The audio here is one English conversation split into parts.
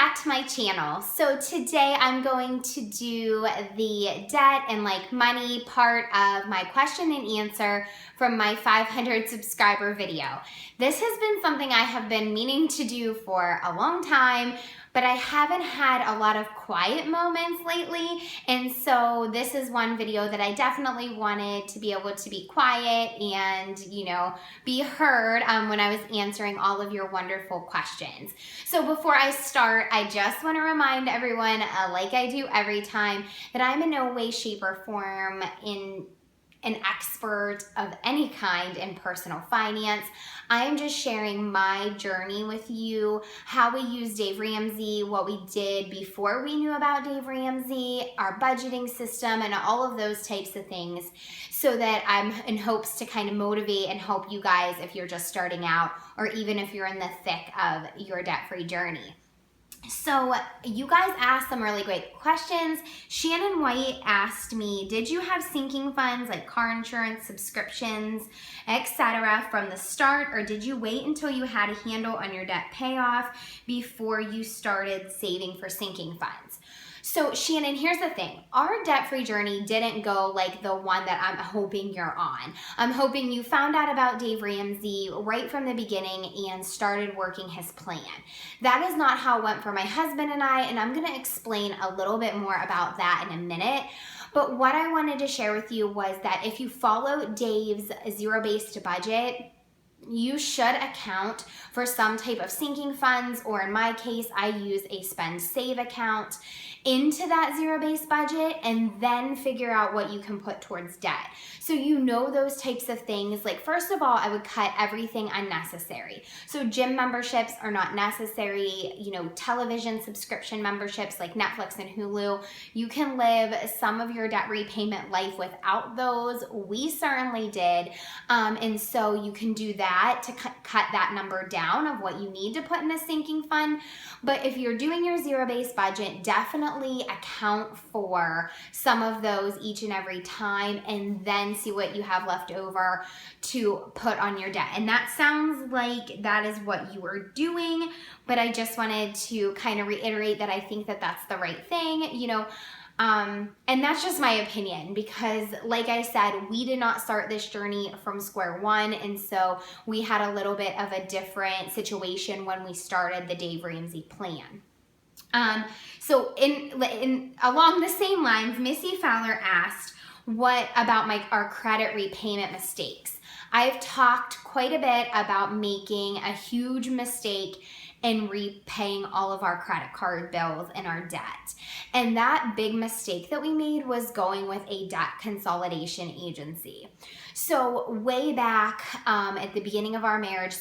back to my channel. So today I'm going to do the debt and money part of my question and answer from my 500 subscriber video. This has been something I have been meaning to do for a long time, but I haven't had a lot of quiet moments lately, and so this is one video that I definitely wanted to be able to be quiet and, be heard when I was answering all of your wonderful questions. So before I start, I just want to remind everyone, like I do every time, that I'm in no way, shape, or form an expert of any kind in personal finance. I am just sharing my journey with you, how we use Dave Ramsey, what we did before we knew about Dave Ramsey, our budgeting system, and all of those types of things, so that I'm in hopes to kind of motivate and help you guys if you're just starting out, or even if you're in the thick of your debt-free journey. So you guys asked some really great questions. Shannon White asked me, did you have sinking funds like car insurance, subscriptions, etc. from the start, or did you wait until you had a handle on your debt payoff before you started saving for sinking funds? So Shannon, here's the thing. Our debt-free journey didn't go like the one that I'm hoping you're on. I'm hoping you found out about Dave Ramsey right from the beginning and started working his plan. That is not how it went for my husband and I, and I'm going to explain a little bit more about that in a minute. But what I wanted to share with you was that if you follow Dave's zero-based budget, you should account for some type of sinking funds, or in my case, I use a spend save account into that zero-based budget, and then figure out what you can put towards debt. So you know those types of things. Like, first of all, I would cut everything unnecessary. So gym memberships are not necessary. Television subscription memberships like Netflix and Hulu, you can live some of your debt repayment life without those. We certainly did. And so you can do that to cut that number down of what you need to put in a sinking fund. But if you're doing your zero-based budget, definitely account for some of those each and every time, and then see what you have left over to put on your debt. And that sounds like that is what you are doing, but I just wanted to kind of reiterate that I think that that's the right thing, and that's just my opinion, because like I said, we did not start this journey from square one, and so we had a little bit of a different situation when we started the Dave Ramsey plan. So along the same lines, Missy Fowler asked, what about our credit repayment mistakes? I've talked quite a bit about making a huge mistake in repaying all of our credit card bills and our debt. And that big mistake that we made was going with a debt consolidation agency. So way back at the beginning of our marriage,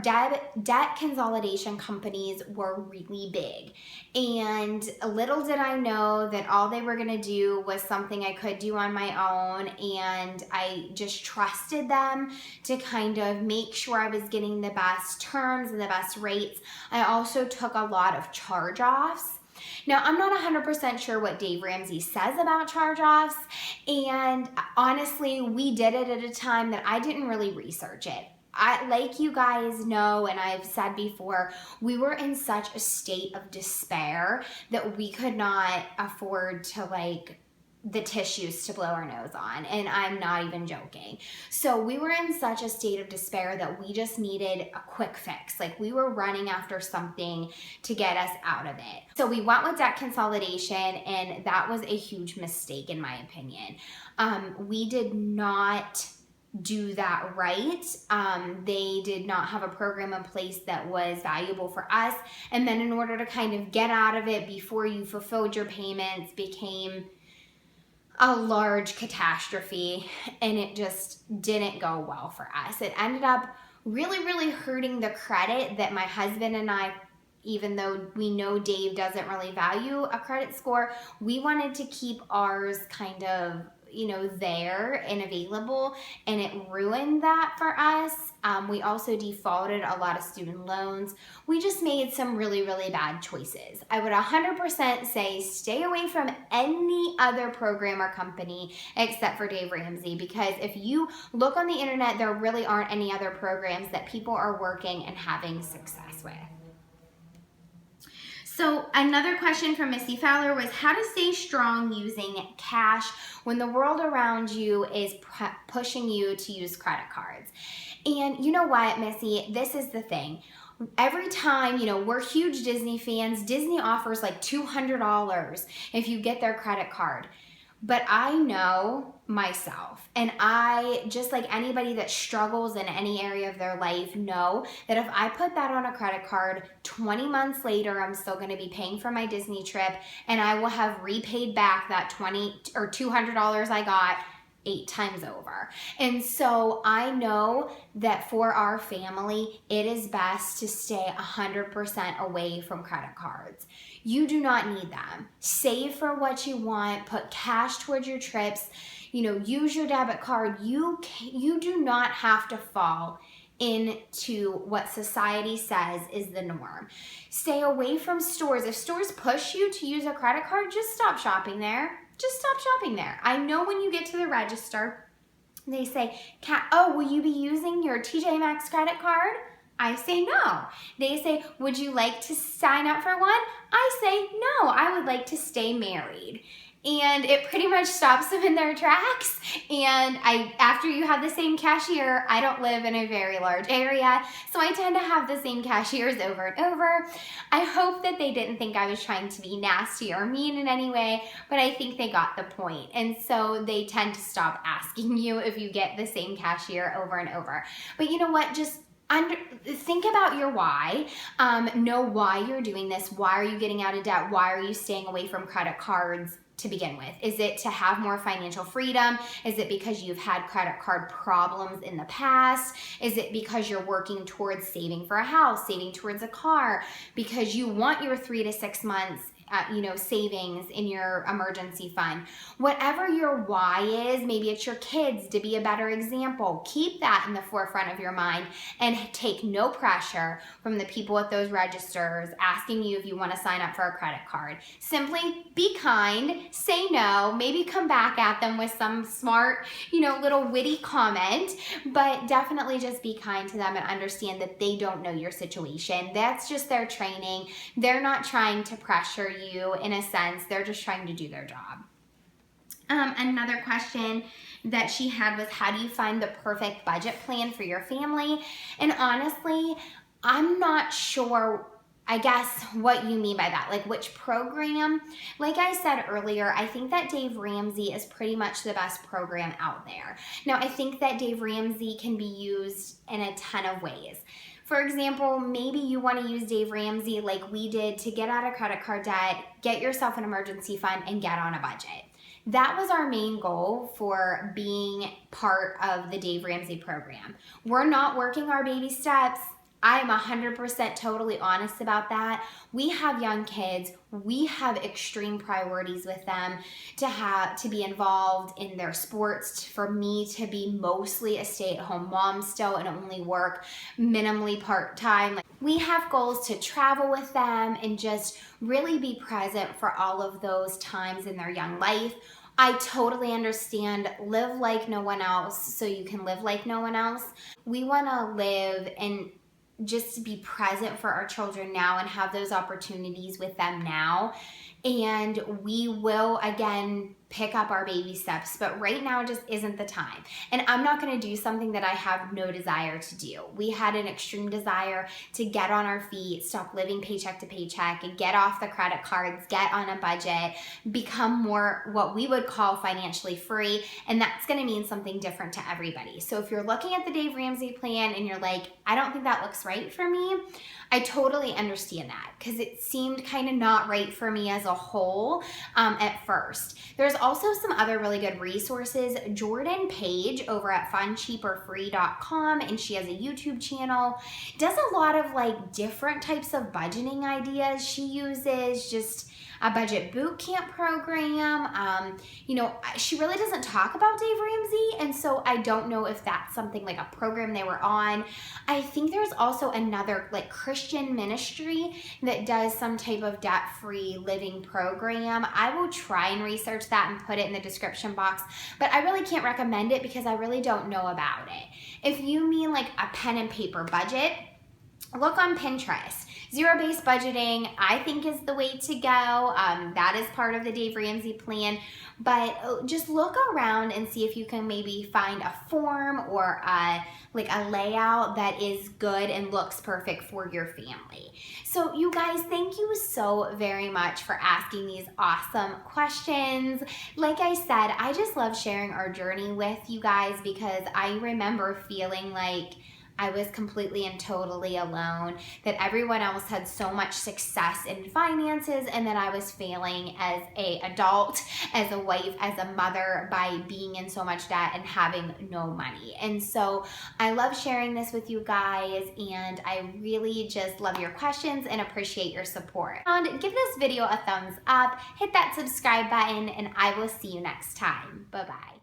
debt consolidation companies were really big, and little did I know that all they were going to do was something I could do on my own, and I just trusted them to kind of make sure I was getting the best terms and the best rates. I also took a lot of charge-offs. Now, I'm not 100% sure what Dave Ramsey says about charge-offs, and honestly, we did it at a time that I didn't really research it. Like you guys know, and I've said before, we were in such a state of despair that we could not afford to the tissues to blow our nose on, and I'm not even joking. So we were in such a state of despair that we just needed a quick fix. We were running after something to get us out of it. So we went with debt consolidation, and that was a huge mistake in my opinion. We did not do that right. They did not have a program in place that was valuable for us. And then in order to kind of get out of it before you fulfilled your payments became a large catastrophe, and it just didn't go well for us. It ended up really, really hurting the credit that my husband and I, even though we know Dave doesn't really value a credit score, we wanted to keep ours kind of there and available, and it ruined that for us. We also defaulted a lot of student loans. We just made some really, really bad choices. I would 100% say stay away from any other program or company except for Dave Ramsey, because if you look on the internet, there really aren't any other programs that people are working and having success with. So another question from Missy Fowler was how to stay strong using cash when the world around you is pushing you to use credit cards. And you know what, Missy, this is the thing. Every time, we're huge Disney fans. Disney offers like $200 if you get their credit card. But I know myself, and I, just like anybody that struggles in any area of their life, know that if I put that on a credit card, 20 months later, I'm still going to be paying for my Disney trip, and I will have repaid back that $20 or $200 I got 8 times over. And so I know that for our family, it is best to stay 100% away from credit cards. You do not need them. Save for what you want, put cash towards your trips, use your debit card. You do not have to fall into what society says is the norm. Stay away from stores. If stores push you to use a credit card, just stop shopping there. Just stop shopping there. I know when you get to the register, they say, will you be using your TJ Maxx credit card? I say no. They say, would you like to sign up for one? I say no, I would like to stay married. And it pretty much stops them in their tracks. And after you have the same cashier, I don't live in a very large area, so I tend to have the same cashiers over and over. I hope that they didn't think I was trying to be nasty or mean in any way, but I think they got the point. And so they tend to stop asking you if you get the same cashier over and over. But you know what? Just think about your why. Know why you're doing this. Why are you getting out of debt? Why are you staying away from credit cards to begin with? Is it to have more financial freedom? Is it because you've had credit card problems in the past? Is it because you're working towards saving for a house, saving towards a car, because you want your 3 to 6 months savings in your emergency fund? Whatever your why is, maybe it's your kids to be a better example. Keep that in the forefront of your mind and take no pressure from the people at those registers asking you if you want to sign up for a credit card. Simply be kind, say no, maybe come back at them with some smart, little witty comment, but definitely just be kind to them and understand that they don't know your situation. That's just their training. They're not trying to pressure you in a sense. They're just trying to do their job. Another question that she had was, how do you find the perfect budget plan for your family? And honestly, I'm not sure, I guess, what you mean by that, like which program. Like I said earlier, I think that Dave Ramsey is pretty much the best program out there. Now, I think that Dave Ramsey can be used in a ton of ways. For example, maybe you want to use Dave Ramsey like we did to get out of credit card debt, get yourself an emergency fund, and get on a budget. That was our main goal for being part of the Dave Ramsey program. We're not working our baby steps. I am 100% totally honest about that. We have young kids. We have extreme priorities with them to be involved in their sports, for me to be mostly a stay-at-home mom still and only work minimally part-time. We have goals to travel with them and just really be present for all of those times in their young life. I totally understand, live like no one else so you can live like no one else. We want to live and just to be present for our children now and have those opportunities with them now. And we will, again, pick up our baby steps, but right now just isn't the time. And I'm not going to do something that I have no desire to do. We had an extreme desire to get on our feet, stop living paycheck to paycheck, and get off the credit cards, get on a budget, become more what we would call financially free. And that's going to mean something different to everybody. So if you're looking at the Dave Ramsey plan and you're like, I don't think that looks right for me, I totally understand that, because it seemed kind of not right for me as a whole at first. There's also some other really good resources. Jordan Page over at funcheaperfree.com, and she has a YouTube channel, does a lot of like different types of budgeting ideas. She uses just a budget boot camp program. She really doesn't talk about Dave Ramsey, and so I don't know if that's something like a program they were on. I think there's also another like Christian ministry that does some type of debt-free living program. I will try and research that and put it in the description box, but I really can't recommend it because I really don't know about it. If you mean like a pen and paper budget, look on Pinterest. Zero-based budgeting, I think, is the way to go. That is part of the Dave Ramsey plan. But just look around and see if you can maybe find a form or like a layout that is good and looks perfect for your family. So you guys, thank you so very much for asking these awesome questions. Like I said, I just love sharing our journey with you guys because I remember feeling like I was completely and totally alone, that everyone else had so much success in finances, and that I was failing as an adult, as a wife, as a mother by being in so much debt and having no money. And so I love sharing this with you guys, and I really just love your questions and appreciate your support. And give this video a thumbs up, hit that subscribe button, and I will see you next time. Bye-bye.